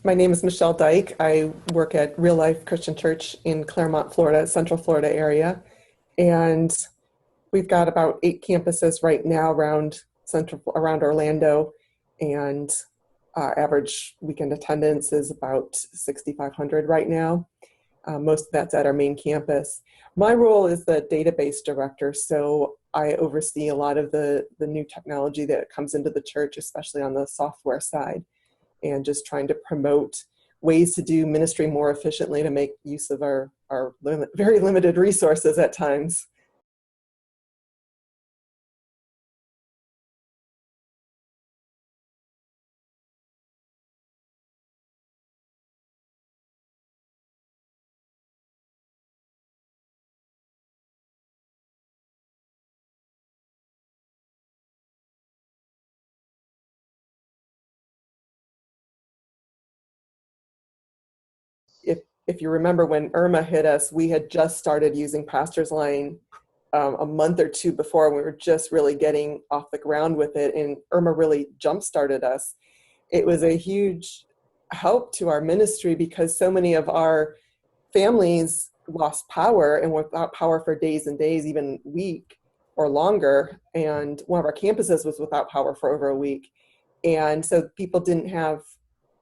My name is Michelle Dyke. I work at Real Life Christian Church in Claremont, Florida, Central Florida area. And we've got about 8 campuses right now around Orlando. And our average weekend attendance is about 6,500 right now. Most of that's at our main campus. My role is the database director, so I oversee a lot of the new technology that comes into the church, especially on the software side, and just trying to promote ways to do ministry more efficiently to make use of our very limited resources at times. If you remember when Irma hit us, we had just started using PastorsLine a month or two before, and we were just really getting off the ground with it, and Irma really jump-started us. It was a huge help to our ministry because so many of our families lost power and were without power for days and days, even week or longer. And one of our campuses was without power for over a week. And so people didn't have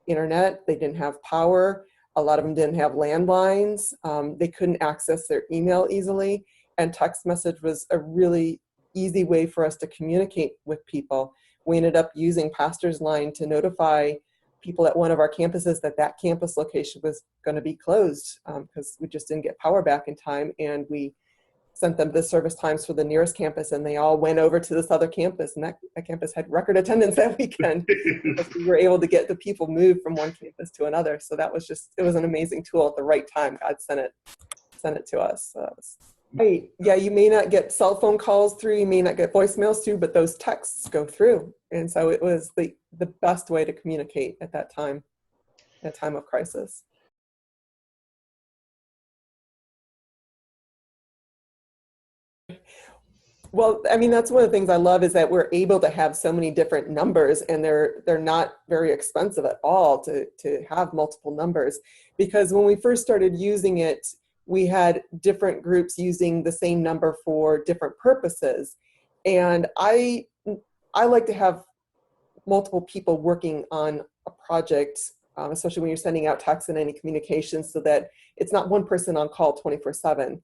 internet, they didn't have power. A lot of them didn't have landlines. They couldn't access their email easily. And text message was a really easy way for us to communicate with people. We ended up using PastorsLine to notify people at one of our campuses that campus location was going to be closed because we just didn't get power back in time. And we sent them the service times for the nearest campus, and they all went over to this other campus, and that campus had record attendance that weekend because we were able to get the people moved from one campus to another. So that was it was an amazing tool at the right time. God sent it to us. Right. Yeah, you may not get cell phone calls through, you may not get voicemails through, but those texts go through. And so it was the best way to communicate at that time of crisis. Well, I mean, that's one of the things I love is that we're able to have so many different numbers, and they're not very expensive at all to have multiple numbers. Because when we first started using it, we had different groups using the same number for different purposes. And I like to have multiple people working on a project, especially when you're sending out texts and any communications, so that it's not one person on call 24/7.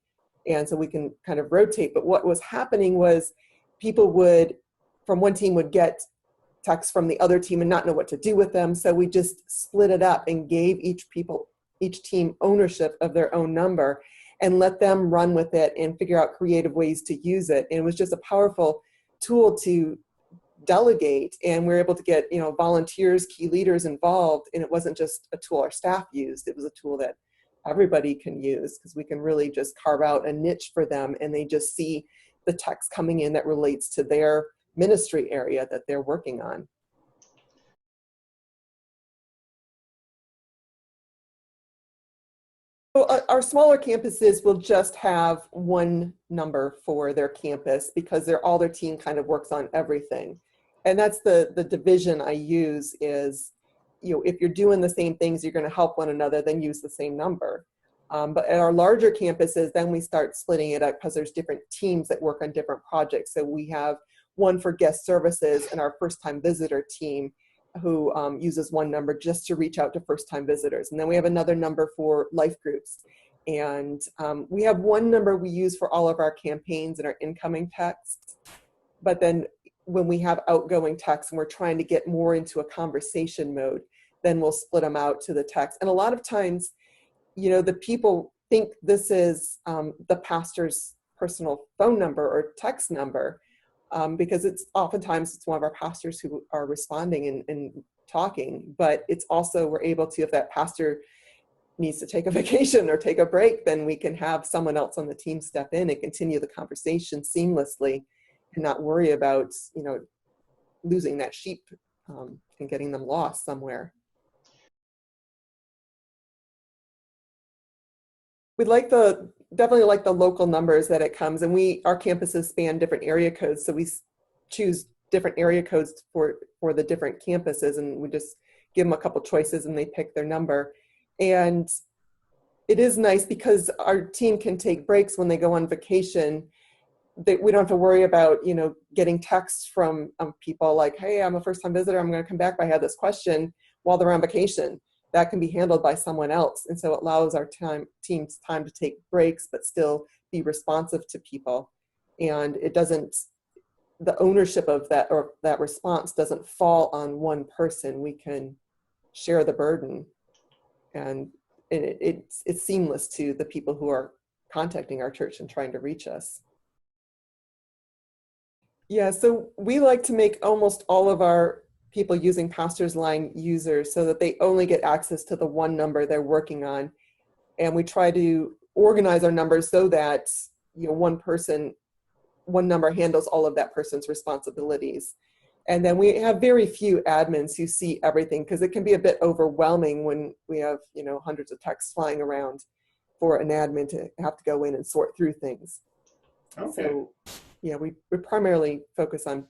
And so we can kind of rotate. But what was happening was people from one team would get texts from the other team and not know what to do with them. So we just split it up and gave each team ownership of their own number and let them run with it and figure out creative ways to use it. And it was just a powerful tool to delegate, and we're able to get volunteers, key leaders involved. And it wasn't just a tool our staff used, it was a tool that everybody can use, because we can really just carve out a niche for them, and they just see the text coming in that relates to their ministry area that they're working on. So our smaller campuses will just have one number for their campus because all their team kind of works on everything. And that's the division I use is, if you're doing the same things, you're going to help one another, then use the same number. But at our larger campuses, then we start splitting it up because there's different teams that work on different projects. So we have one for guest services and our first-time visitor team who uses one number just to reach out to first-time visitors. And then we have another number for life groups. And we have one number we use for all of our campaigns and our incoming texts. But then when we have outgoing texts and we're trying to get more into a conversation mode, then we'll split them out to the text. And a lot of times, the people think this is the pastor's personal phone number or text number, because oftentimes it's one of our pastors who are responding and talking, but it's also, we're able to, if that pastor needs to take a vacation or take a break, then we can have someone else on the team step in and continue the conversation seamlessly and not worry about, losing that sheep and getting them lost somewhere. We'd definitely like the local numbers that it comes, and our campuses span different area codes, so we choose different area codes for the different campuses, and we just give them a couple choices and they pick their number. And it is nice because our team can take breaks when they go on vacation. We don't have to worry about, getting texts from people like, hey, I'm a first-time visitor, I'm going to come back, but I had this question, while they're on vacation. That can be handled by someone else. And so it allows our team's time to take breaks, but still be responsive to people. And the ownership of that, or that response, doesn't fall on one person. We can share the burden, and it's seamless to the people who are contacting our church and trying to reach us. Yeah, so we like to make almost all of our people using PastorsLine users so that they only get access to the one number they're working on. And we try to organize our numbers so that one number handles all of that person's responsibilities. And then we have very few admins who see everything, because it can be a bit overwhelming when we have hundreds of texts flying around for an admin to have to go in and sort through things. Okay. So yeah, we primarily focus on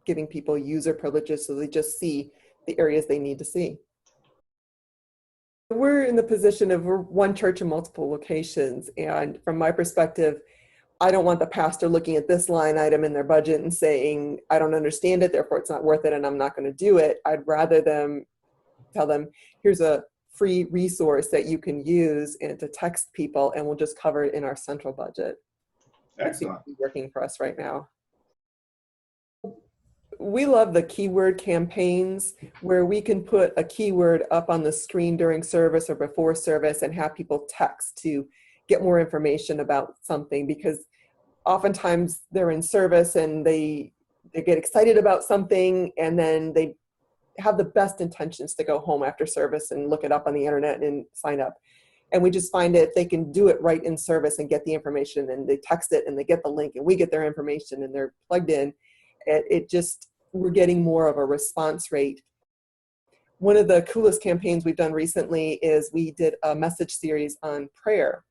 giving people user privileges so they just see the areas they need to see. We're in the position of one church in multiple locations, and from my perspective, I don't want the pastor looking at this line item in their budget and saying, I don't understand it, therefore it's not worth it and I'm not going to do it. I'd rather tell them, here's a free resource that you can use and to text people, and we'll just cover it in our central budget. Excellent. That's working for us right now. We love the keyword campaigns where we can put a keyword up on the screen during service or before service and have people text to get more information about something, because oftentimes they're in service and they get excited about something, and then they have the best intentions to go home after service and look it up on the internet and sign up. And we just find if they can do it right in service and get the information, and they text it and they get the link and we get their information and they're plugged in, we're getting more of a response rate. One of the coolest campaigns we've done recently is we did a message series on prayer.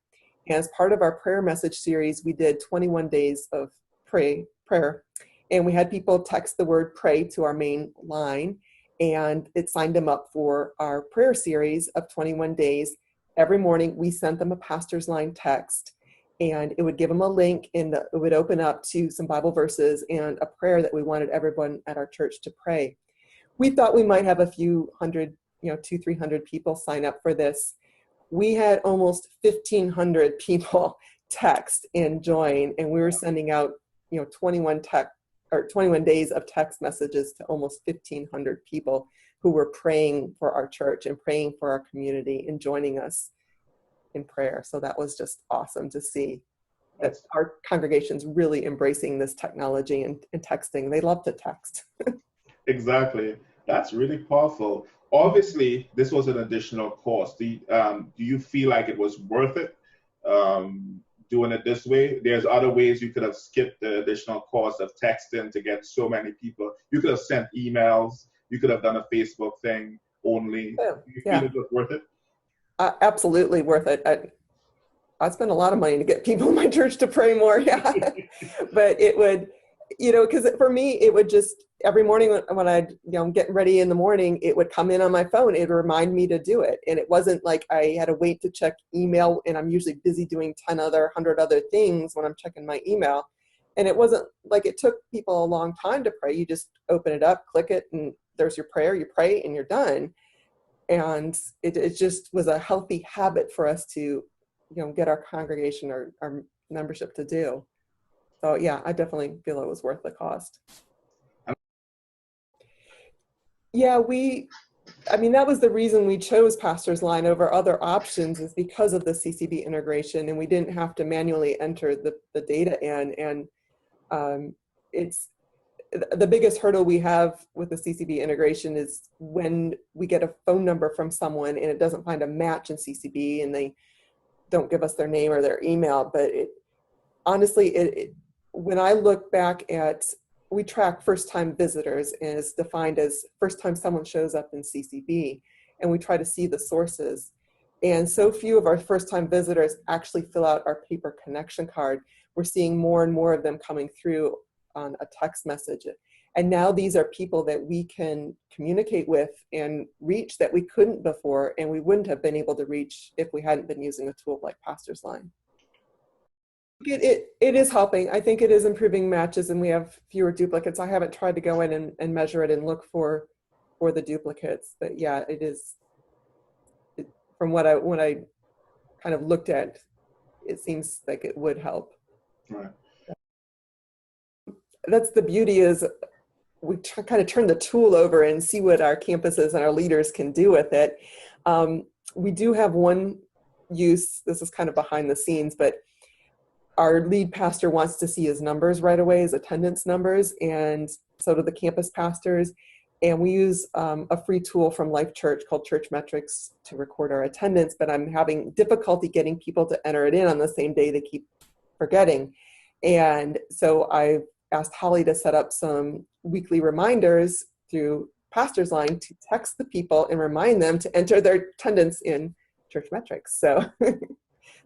As part of our prayer message series, we did 21 days of prayer, and we had people text the word pray to our main line, and it signed them up for our prayer series of 21 days. Every morning we sent them a PastorsLine text, and it would give them a link, and it would open up to some Bible verses and a prayer that we wanted everyone at our church to pray. We thought we might have a few hundred, 200-300 people sign up for this. We had almost 1,500 people text and join, and we were sending out 21 days of text messages to almost 1,500 people who were praying for our church and praying for our community and joining us in prayer. So that was just awesome to see that our congregation's really embracing this technology and texting. They love to text. Exactly. That's really powerful. Obviously, this was an additional cost. Do you feel like it was worth it doing it this way? There's other ways you could have skipped the additional cost of texting to get so many people. You could have sent emails. You could have done a Facebook thing only. Do you feel it was worth it? Absolutely worth it. I spent a lot of money to get people in my church to pray more. Yeah, but it would, because for me, it would just, every morning when I'd, getting ready in the morning, it would come in on my phone. It would remind me to do it. And it wasn't like I had to wait to check email, and I'm usually busy doing 100 other things when I'm checking my email. And it wasn't like it took people a long time to pray. You just open it up, click it, and there's your prayer, you pray, and you're done. And it just was a healthy habit for us to, get our congregation or our membership to do. So yeah, I definitely feel it was worth the cost. Yeah, that was the reason we chose PastorsLine over other options, is because of the CCB integration, and we didn't have to manually enter the data in. And it's the biggest hurdle we have with the CCB integration is when we get a phone number from someone and it doesn't find a match in CCB and they don't give us their name or their email. But honestly, when I look back at, we track first-time visitors, and it's defined as first time someone shows up in CCB, and we try to see the sources. And so few of our first-time visitors actually fill out our paper connection card. We're seeing more and more of them coming through on a text message. And now these are people that we can communicate with and reach that we couldn't before, and we wouldn't have been able to reach if we hadn't been using a tool like PastorsLine. It is helping. I think it is improving matches, and we have fewer duplicates. I haven't tried to go in and measure it and look for the duplicates, but yeah, it is. From when I kind of looked at, it seems like it would help. Right. That's the beauty, is we kind of turn the tool over and see what our campuses and our leaders can do with it. We do have one use. This is kind of behind the scenes, but our lead pastor wants to see his numbers right away, his attendance numbers, and so do the campus pastors. And we use a free tool from Life Church called Church Metrics to record our attendance, but I'm having difficulty getting people to enter it in on the same day. They keep forgetting. And so I've asked Holly to set up some weekly reminders through PastorsLine to text the people and remind them to enter their attendance in Church Metrics. So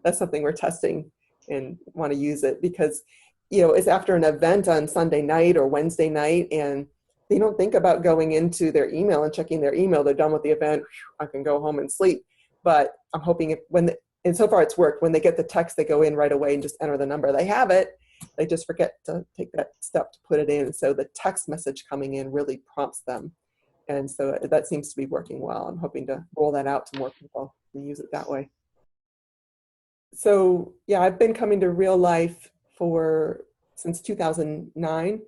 that's something we're testing and want to use it, because, it's after an event on Sunday night or Wednesday night, and they don't think about going into their email and checking their email. They're done with the event. I can go home and sleep. But I'm hoping and so far it's worked. When they get the text, they go in right away and just enter the number. They have it. They just forget to take that step to put it in. So the text message coming in really prompts them. And so that seems to be working well. I'm hoping to roll that out to more people and use it that way. So yeah, I've been coming to Real Life since 2009.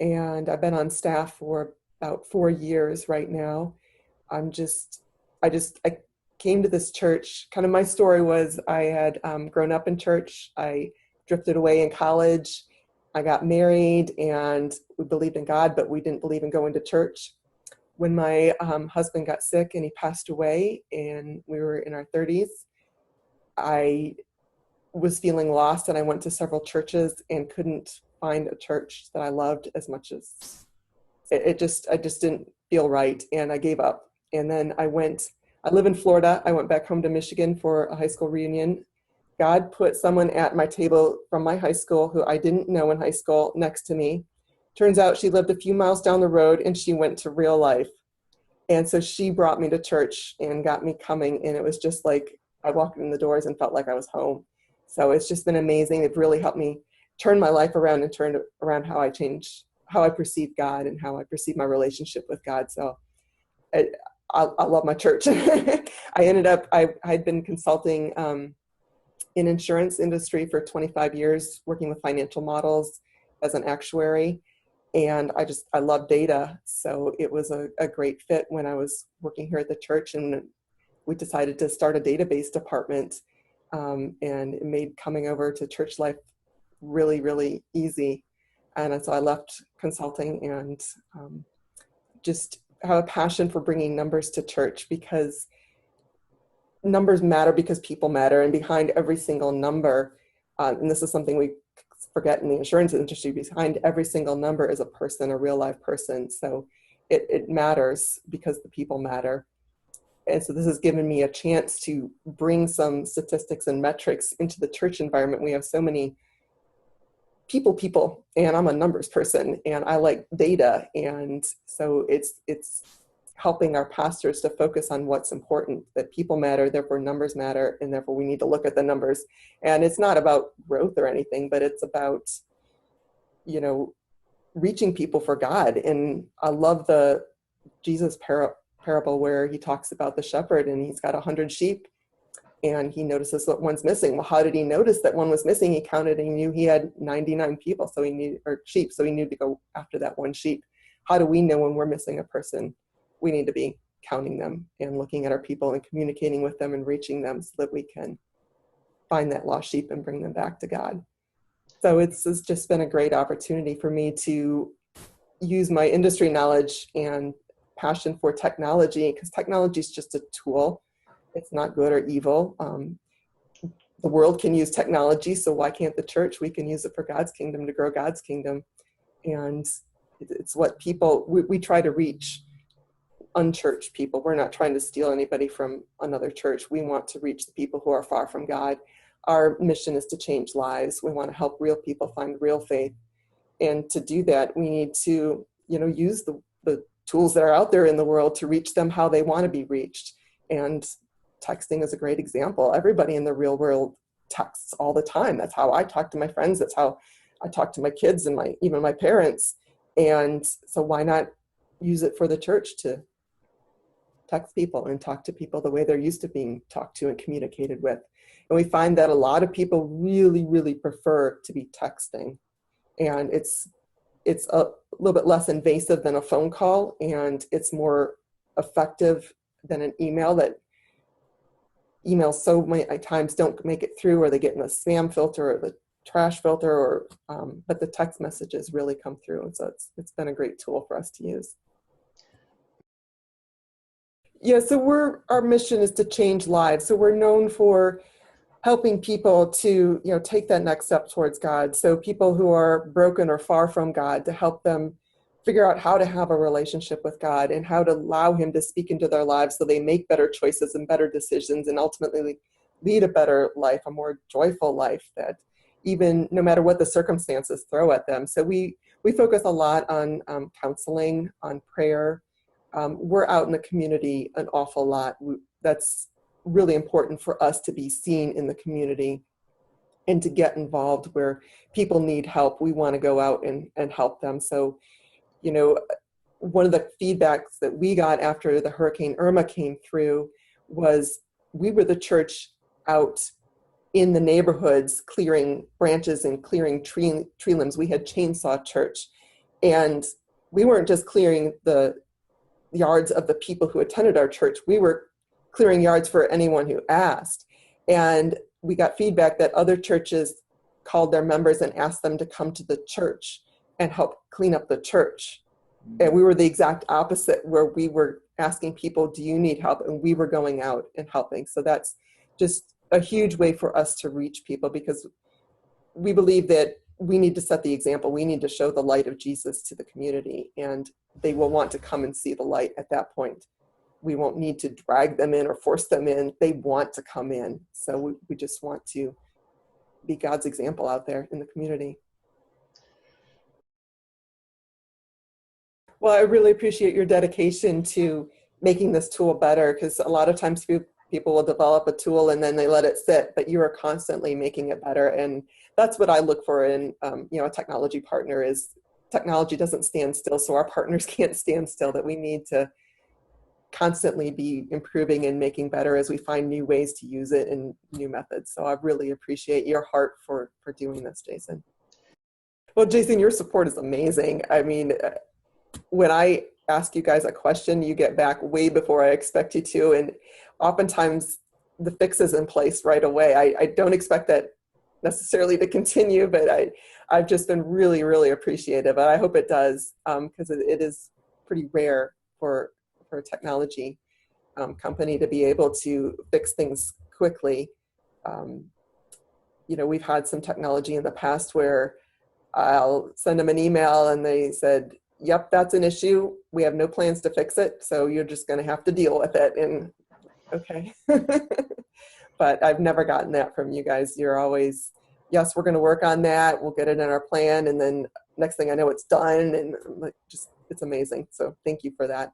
And I've been on staff for about 4 years right now. I came to this church. Kind of my story was I had grown up in church. I drifted away in college. I got married, and we believed in God, but we didn't believe in going to church. When my husband got sick and he passed away, and we were in our 30s, I was feeling lost, and I went to several churches and couldn't find a church that I loved as much as I just didn't feel right, and I gave up. And then I live in Florida. I went back home to Michigan for a high school reunion. God put someone at my table from my high school who I didn't know in high school next to me. Turns out she lived a few miles down the road, and she went to Real Life. And so she brought me to church and got me coming, and it was just like I walked in the doors and felt like I was home. So it's just been amazing. They've really helped me turn my life around and turn around how I perceive God and how I perceive my relationship with God. So I love my church. I'd been consulting in insurance industry for 25 years, working with financial models as an actuary. And I love data. So it was a great fit when I was working here at the church, and we decided to start a database department. And it made coming over to church life really, really easy. And so I left consulting and just have a passion for bringing numbers to church, because numbers matter because people matter. And behind every single number, and this is something we forget in the insurance industry, behind every single number is a person, a real life person. So it matters because the people matter. And so this has given me a chance to bring some statistics and metrics into the church environment. We have so many people, and I'm a numbers person, and I like data. And so it's helping our pastors to focus on what's important, that people matter, therefore numbers matter, and therefore we need to look at the numbers. And it's not about growth or anything, but it's about, reaching people for God. And I love the Jesus parable where he talks about the shepherd, and he's got 100 sheep, and he notices that one's missing. Well, how did he notice that one was missing? He counted and he knew he had 99 sheep, so he needed to go after that one sheep. How do we know when we're missing a person? We need to be counting them and looking at our people and communicating with them and reaching them so that we can find that lost sheep and bring them back to God. So it's just been a great opportunity for me to use my industry knowledge and passion for technology, because technology is just a tool. It's not good or evil. The world can use technology, so why can't the church? We can use it for God's kingdom, to grow God's kingdom. And it's what we try to reach unchurched people. We're not trying to steal anybody from another church. We want to reach the people who are far from God. Our mission is to change lives. We want to help real people find real faith. And to do that, we need to use the tools that are out there in the world to reach them how they want to be reached. And texting is a great example. Everybody in the real world texts all the time. That's how I talk to my friends. That's how I talk to my kids and even my parents. And so why not use it for the church to text people and talk to people the way they're used to being talked to and communicated with. And we find that a lot of people really, really prefer to be texting. And it's a little bit less invasive than a phone call, and it's more effective than an email. That emails so many times don't make it through, or they get in the spam filter or the trash filter, or but the text messages really come through. And so it's been a great tool for us to use. Yeah, so our mission is to change lives. So we're known for helping people to, take that next step towards God. So people who are broken or far from God, to help them figure out how to have a relationship with God and how to allow him to speak into their lives so they make better choices and better decisions and ultimately lead a better life, a more joyful life, that even no matter what the circumstances throw at them. So we focus a lot on counseling, on prayer. We're out in the community an awful lot. That's really important for us to be seen in the community and to get involved where people need help. We want to go out and help them. So, one of the feedbacks that we got after the Hurricane Irma came through was we were the church out in the neighborhoods clearing branches and clearing tree limbs. We had chainsaw church, and we weren't just clearing the yards of the people who attended our church. We were clearing yards for anyone who asked. And we got feedback that other churches called their members and asked them to come to the church and help clean up the church. And we were the exact opposite, where we were asking people, do you need help? And we were going out and helping. So that's just a huge way for us to reach people, because we believe that we need to set the example. We need to show the light of Jesus to the community, and they will want to come and see the light at that point. We won't need to drag them in or force them in. They want to come in. So we just want to be God's example out there in the community. Well, I really appreciate your dedication to making this tool better, because a lot of times people will develop a tool and then they let it sit, but you are constantly making it better. And that's what I look for in a technology partner. Is technology doesn't stand still, so our partners can't stand still, that we need to constantly be improving and making better as we find new ways to use it and new methods. So I really appreciate your heart for doing this, Jason. Well, Jason, your support is amazing. I mean, when I ask you guys a question, you get back way before I expect you to, and oftentimes the fix is in place right away. I don't expect that necessarily to continue, but I've just been really, really appreciative, and I hope it does, because it is pretty rare for a technology company to be able to fix things quickly. We've had some technology in the past where I'll send them an email and they said, yep, that's an issue. We have no plans to fix it, so you're just going to have to deal with it. And okay. But I've never gotten that from you guys. You're always, yes, we're going to work on that. We'll get it in our plan. And then next thing I know, it's done. And it's amazing. So thank you for that.